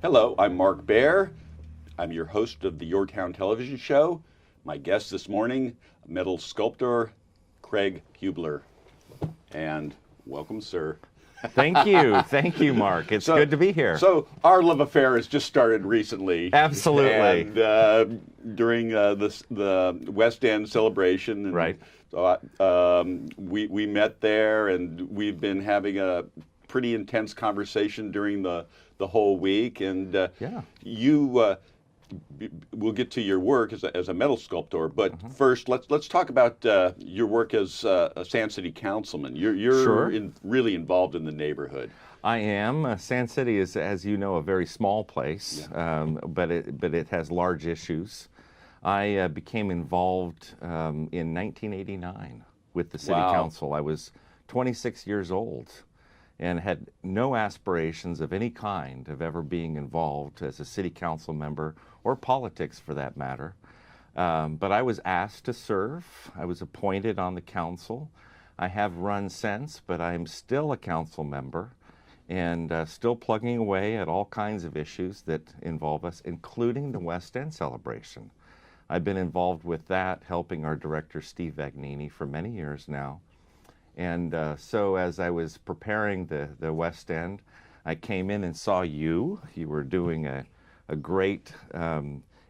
Hello, I'm Mark Baer. I'm your host of the YourTown television show. My guest this morning, metal sculptor Craig Hubler. And welcome, sir. Thank you. Thank you, Mark. It's good to be here. So our love affair has just started recently. Absolutely. And during the West End celebration. And right. So we met there, and we've been having a pretty intense conversation during the whole week. And you we'll get to your work as a metal sculptor, but first let's talk about your work as a Sand City councilman. You're Sure. Really involved in the neighborhood. I am. Sand City is, as you know, a very small place, but it has large issues. I became involved in 1989 with the city council. I was 26 years old and had no aspirations of any kind of ever being involved as a city council member or politics for that matter. But I was asked to serve. I was appointed on the council. I have run since, but I'm still a council member and still plugging away at all kinds of issues that involve us, including the West End celebration. I've been involved with that, helping our director, Steve Vagnini, for many years now. And so as I was preparing the West End, I came in and saw you. You were doing a great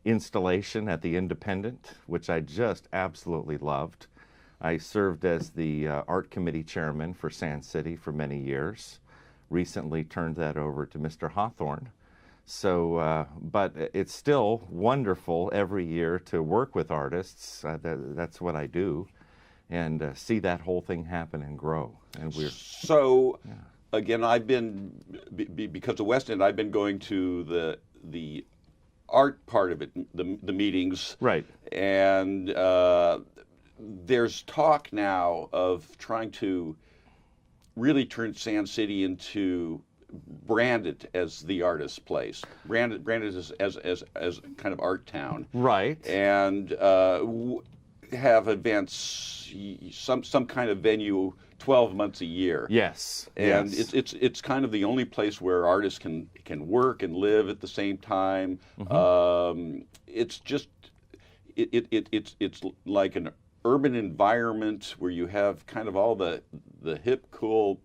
installation at the Independent, which I just absolutely loved. I served as the art committee chairman for Sand City for many years. Recently turned that over to Mr. Hawthorne. So, but it's still wonderful every year to work with artists. That's what I do. And see that whole thing happen and grow. And we're again, I've been because of West End, I've been going to the art part of it, the meetings, right. And there's talk now of trying to really turn Sand City into branded as the artist place, branded as kind of art town, right, and have events, some kind of venue 12 months a year. Yes. And yes. it's kind of the only place where artists can work and live at the same time. It's just it's like an urban environment where you have kind of all the hip, cool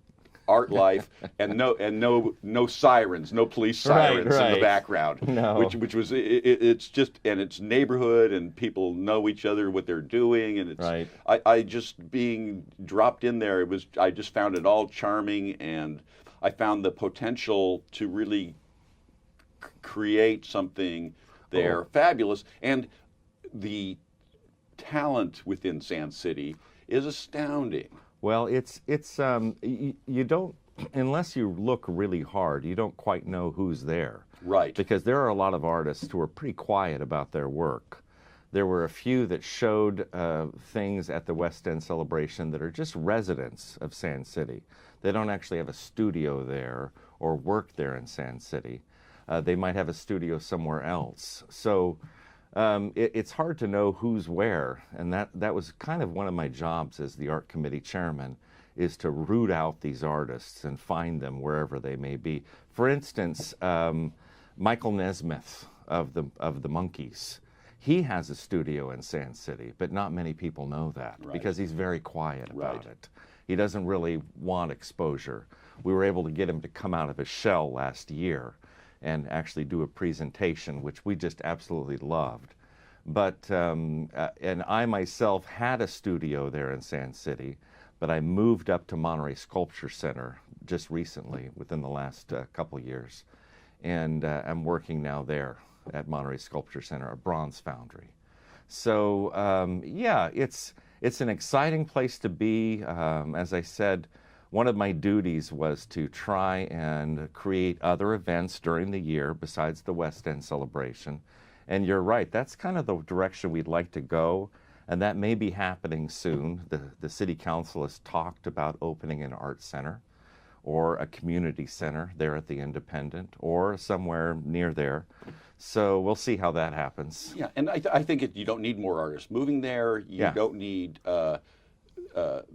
art life and no sirens, no police sirens in the background. No. Which was it's just, and it's neighborhood and people know each other, what they're doing, and it's I just being dropped in there, I just found it all charming, and I found the potential to really create something there fabulous, and the talent within Sand City is astounding. Well, it's you don't, unless you look really hard, you don't quite know who's there. Right. Because there are a lot of artists who are pretty quiet about their work. There were a few that showed things at the West End celebration that are just residents of Sand City. They don't actually have a studio there or work there in Sand City. They might have a studio somewhere else. So it's hard to know who's where, and that was kind of one of my jobs as the art committee chairman, is to root out these artists and find them wherever they may be. For instance, Michael Nesmith of the Monkees, he has a studio in Sand City, but not many people know that because he's very quiet about it. He doesn't really want exposure. We were able to get him to come out of his shell last year and actually do a presentation, which we just absolutely loved. But, and I myself had a studio there in Sand City, but I moved up to Monterey Sculpture Center just recently, within the last couple of years. And I'm working now there at Monterey Sculpture Center, a bronze foundry. So, yeah, it's an exciting place to be. As I said, one of my duties was to try and create other events during the year besides the West End celebration. And you're right, that's kind of the direction we'd like to go, and that may be happening soon. The City Council has talked about opening an art center or a community center there at the Independent or somewhere near there. So we'll see how that happens. Yeah, and I think you don't need more artists moving there. You don't need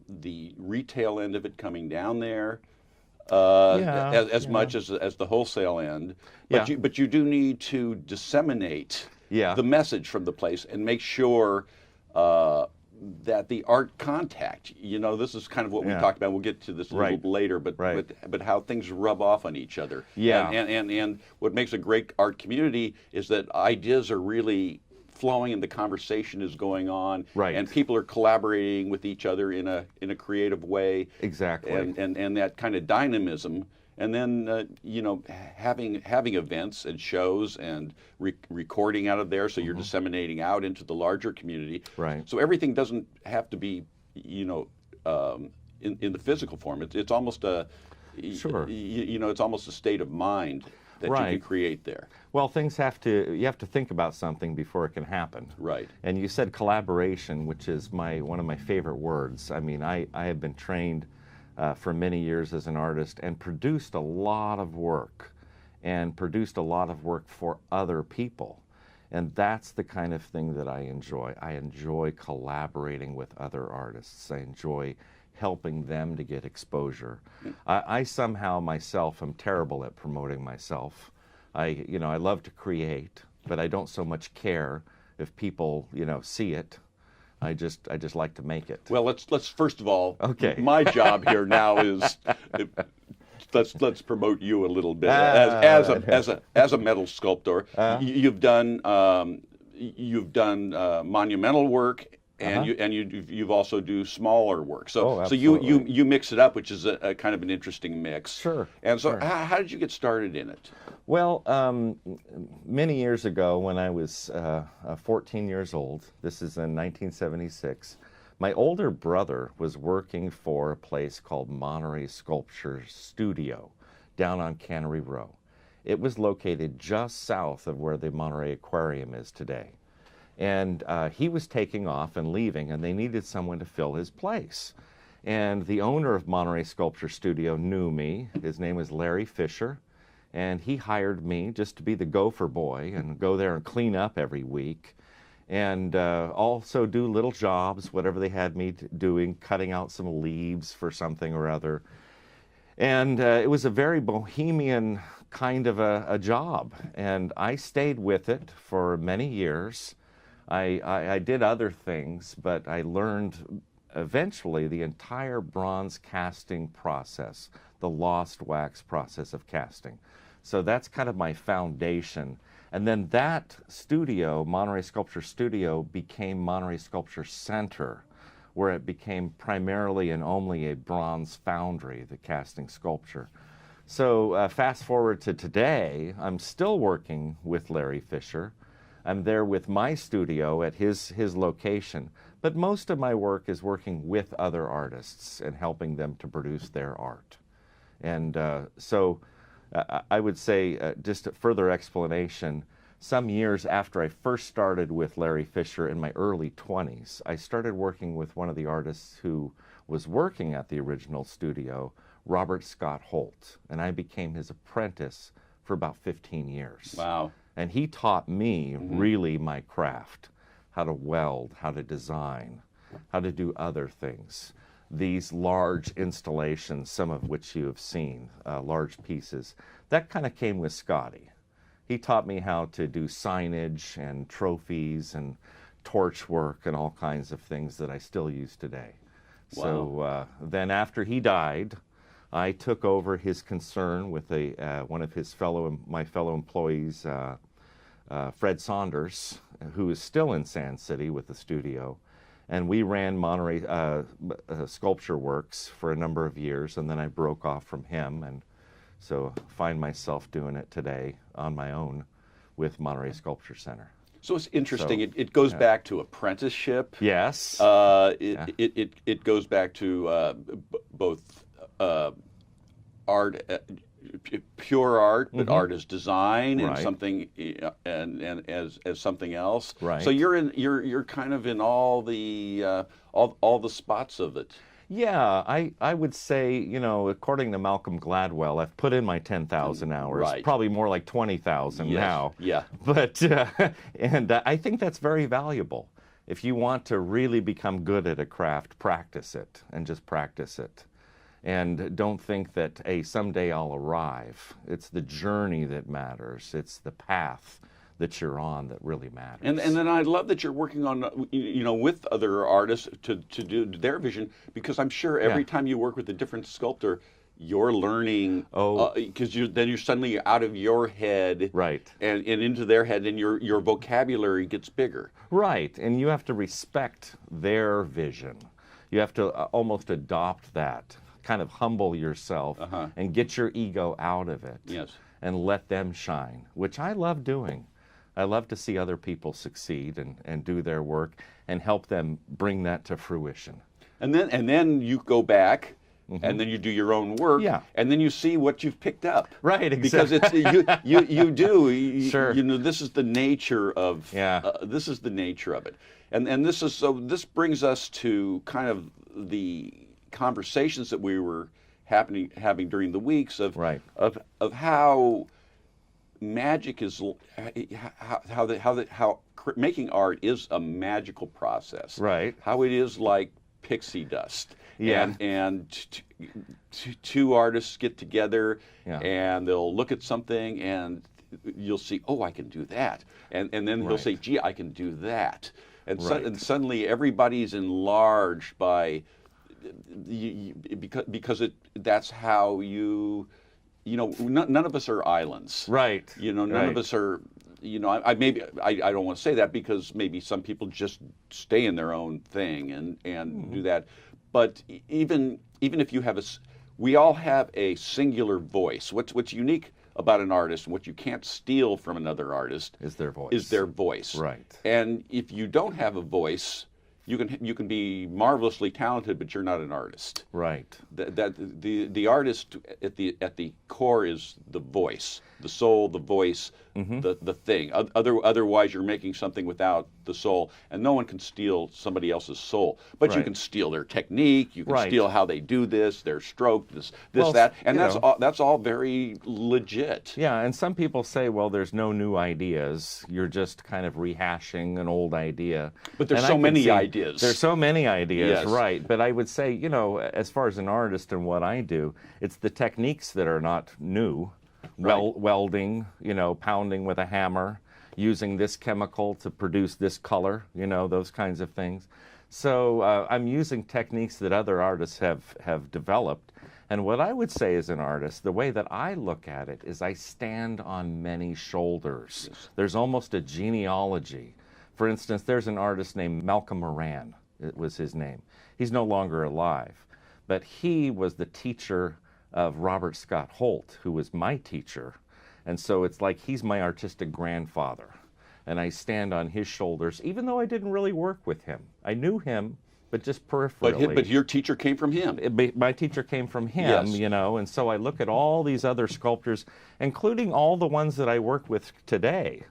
the retail end of it coming down there. as much as the wholesale end. But you do need to disseminate the message from the place and make sure that the art contact, this is kind of what we talked about. We'll get to this a little bit later, but how things rub off on each other. Yeah. And what makes a great art community is that ideas are really flowing and the conversation is going on, and people are collaborating with each other in a creative way. Exactly. And that kind of dynamism. And then, having events and shows and recording out of there, so you're disseminating out into the larger community. Right. So everything doesn't have to be, in the physical form. It's almost it's almost a state of mind that you can create there. Well, you have to think about something before it can happen. Right. And you said collaboration, which is one of my favorite words. I mean, I have been trained for many years as an artist and produced a lot of work for other people. And that's the kind of thing that I enjoy. I enjoy collaborating with other artists. I enjoy helping them to get exposure. I somehow myself am terrible at promoting myself. I love to create, but I don't so much care if people, see it. I just like to make it. Well, let's first of all. Okay. My job here now is let's promote you a little bit as a metal sculptor. You've done monumental work. And you've also do smaller work. So you mix it up, which is a kind of an interesting mix. Sure. And so how did you get started in it? Well, many years ago when I was 14 years old, this is in 1976, my older brother was working for a place called Monterey Sculpture Studio down on Cannery Row. It was located just south of where the Monterey Aquarium is today. And he was taking off and leaving, and they needed someone to fill his place. And the owner of Monterey Sculpture Studio knew me. His name was Larry Fisher, and he hired me just to be the gopher boy and go there and clean up every week, and also do little jobs, whatever they had me doing, cutting out some leaves for something or other. And it was a very bohemian kind of a job, and I stayed with it for many years. I did other things, but I learned eventually the entire bronze casting process, the lost wax process of casting. So that's kind of my foundation. And then that studio, Monterey Sculpture Studio, became Monterey Sculpture Center, where it became primarily and only a bronze foundry, the casting sculpture. So fast forward to today, I'm still working with Larry Fisher. I'm there with my studio at his location, but most of my work is working with other artists and helping them to produce their art. And so I would say, just a further explanation, some years after I first started with Larry Fisher in my early 20s, I started working with one of the artists who was working at the original studio, Robert Scott Holt, and I became his apprentice for about 15 years. Wow. And he taught me really my craft, how to weld, how to design, how to do other things. These large installations, some of which you have seen, large pieces, that kind of came with Scotty. He taught me how to do signage and trophies and torch work and all kinds of things that I still use today. Wow. So then after he died, I took over his concern with one of my fellow employees, Fred Saunders, who is still in Sand City with the studio, and we ran Monterey Sculpture Works for a number of years, and then I broke off from him, and so find myself doing it today on my own with Monterey Sculpture Center. So it's interesting. It goes back to apprenticeship. Yes. It goes back to both art. Pure art, but art as design and something, and as something else. Right. So you're kind of in all the spots of it. Yeah, I would say, according to Malcolm Gladwell, I've put in my 10,000 hours. Right. Probably more like 20,000 now. Yeah. But and I think that's very valuable. If you want to really become good at a craft, practice it and just practice it. And don't think that, hey, someday I'll arrive. It's the journey that matters. It's the path that you're on that really matters. And then I love that you're working on, with other artists to do their vision, because I'm sure every time you work with a different sculptor, you're learning, because then you're suddenly out of your head, right, and into their head, and your vocabulary gets bigger. Right, and you have to respect their vision. You have to almost adopt that, kind of humble yourself and get your ego out of it. Yes. And let them shine, which I love doing. I love to see other people succeed and do their work and help them bring that to fruition. And then you go back, and then you do your own work, and then you see what you've picked up. Right, exactly. Because it's you do. Sure. This is the nature of this is the nature of it, and this brings us to kind of the conversations that we were having during the weeks of how magic is, how making art is a magical process. Right. How it is like pixie dust. Yeah. And two artists get together and they'll look at something and you'll see, oh, I can do that. And then he'll say, gee, I can do that. And, and suddenly everybody's enlarged by, because that's how none of us are islands. Right. None of us are, I don't want to say that, because maybe some people just stay in their own thing and do that. But even if you have we all have a singular voice. What's unique about an artist, and what you can't steal from another artist, is their voice. Right. And if you don't have a voice, you can be marvelously talented, but you're not an artist. Right. The artist at the core is the voice, the soul, the voice, the thing. Otherwise, you're making something without the soul, and no one can steal somebody else's soul. But you can steal their technique. You can steal how they do this, their stroke, that, and that's all very legit. Yeah, and some people say, well, there's no new ideas. You're just kind of rehashing an old idea. But there's so many ideas. There's so many ideas, yes. Right. But I would say, as far as an artist and what I do, it's the techniques that are not new. Welding, pounding with a hammer, using this chemical to produce this color, those kinds of things. So I'm using techniques that other artists have developed. And what I would say as an artist, the way that I look at it is I stand on many shoulders. Yes. There's almost a genealogy. For instance, there's an artist named Malcolm Moran, it was his name. He's no longer alive, but he was the teacher of Robert Scott Holt, who was my teacher. And so it's like he's my artistic grandfather. And I stand on his shoulders, even though I didn't really work with him. I knew him, but just peripherally. But your teacher came from him. My teacher came from him, yes. And so I look at all these other sculptors, including all the ones that I work with today,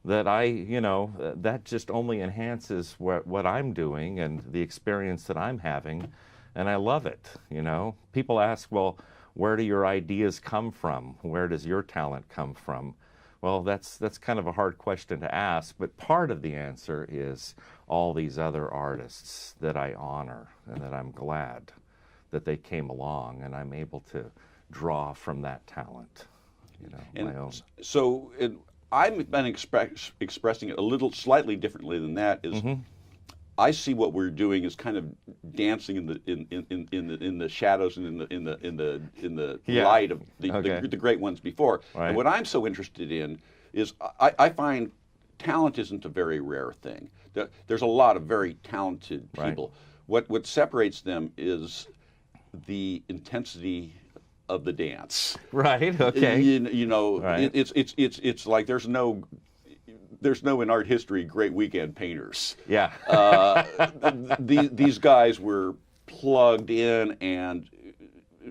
that that just only enhances what I'm doing and the experience that I'm having, and I love it, People ask, well, where do your ideas come from? Where does your talent come from? Well, that's kind of a hard question to ask, but part of the answer is all these other artists that I honor and that I'm glad that they came along, and I'm able to draw from that talent, my own. So I've been expressing it a little slightly differently than that. Is I see what we're doing is kind of dancing in the shadows and in the light of the great ones before. Right. And what I'm so interested in is I find talent isn't a very rare thing. There's a lot of very talented people. Right. What separates them is the intensity of the dance. Right. Okay. Right. It's like there's no in art history great weekend painters. Yeah. These guys were plugged in and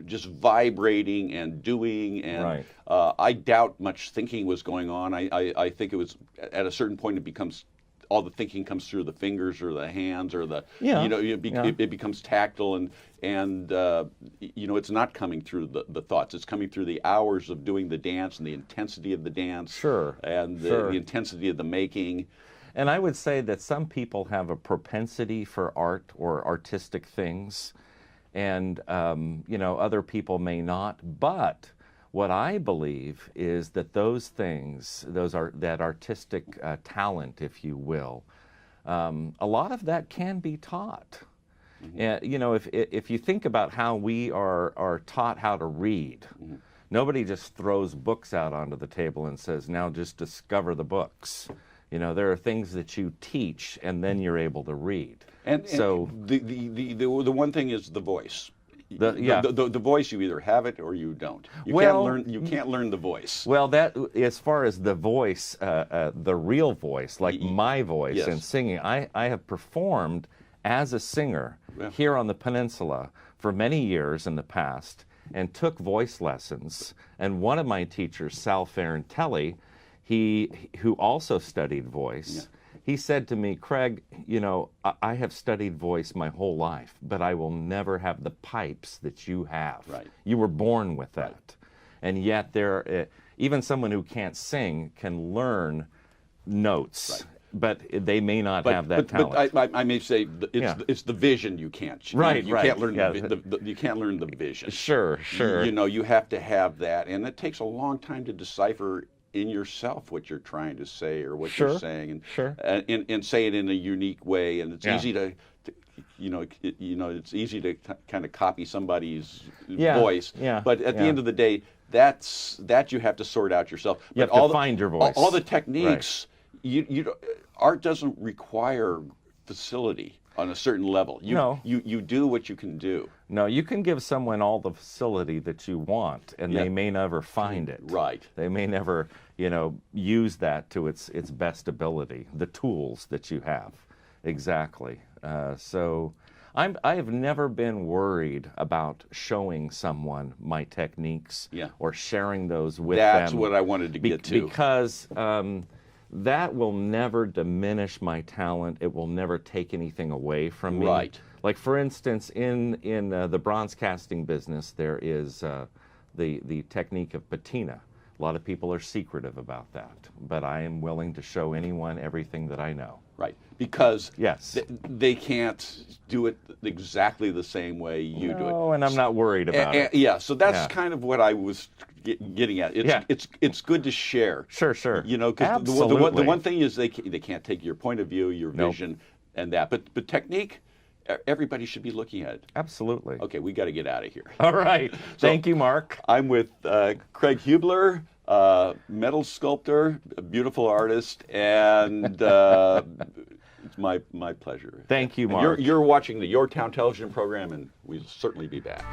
just vibrating and doing, and I doubt much thinking was going on. I think it was at a certain point it becomes all the thinking comes through the fingers or the hands or the it becomes tactile and it's not coming through the thoughts. It's coming through the hours of doing the dance and the intensity of the dance. Sure. And the intensity of the making. And I would say that some people have a propensity for art or artistic things, and you know, other people may not. But what I believe is that those things, that artistic talent, if you will, a lot of that can be taught. And you know, if you think about how we are taught how to read, nobody just throws books out onto the table and says, now just discover the books. You know, there are things that you teach, and then you're able to read. And so the one thing is the voice. Yeah. The voice, you either have it or you don't. You can't learn the voice. Well, that, as far as the voice, the real voice, like my voice, yes, and singing, I have performed as a singer, yeah, here on the peninsula for many years in the past, and took voice lessons. And one of my teachers, Sal Ferrantelli, who also studied voice, yeah, he said to me, Craig, you know, I have studied voice my whole life, but I will never have the pipes that you have. Right. You were born with that. Right. And yet even someone who can't sing can learn notes. Right. But they may not have that talent. But I may say it's the vision you can't. Right, you right. Can't learn yeah. you can't learn the vision. Sure, sure. You know, you have to have that, and it takes a long time to decipher in yourself what you're trying to say or what, sure, you're saying, and sure, and say it in a unique way. And it's, yeah, easy to it's easy to kind of copy somebody's, yeah, voice. Yeah. But at, yeah, the end of the day, that you have to sort out yourself. You have to find your voice. All the techniques. Right. Art doesn't require facility on a certain level. You do what you can do. No, you can give someone all the facility that you want, and, yeah, they may never find it. Right. They may never, you know, use that to its best ability, the tools that you have. Exactly. So I have never been worried about showing someone my techniques, yeah, or sharing those with them. That's what I wanted to get to. Because that will never diminish my talent. It will never take anything away from me. Right. Like, for instance, in the bronze casting business, there is the technique of patina. A lot of people are secretive about that, but I am willing to show anyone everything that I know. Right, because, yes, they can't do it exactly the same way you do it. Oh, and I'm not worried about it. Yeah, so that's kind of what I was getting at. It's good to share. Sure, sure. You know, because the one thing is they can't take your point of view, your vision, and that. But technique, everybody should be looking at it. Absolutely. Okay, we got to get out of here. All right. Thank you, Mark. I'm with Craig Hubler, metal sculptor, a beautiful artist, and it's my pleasure. Thank you, Mark. You're watching the YourTown television program, and we'll certainly be back.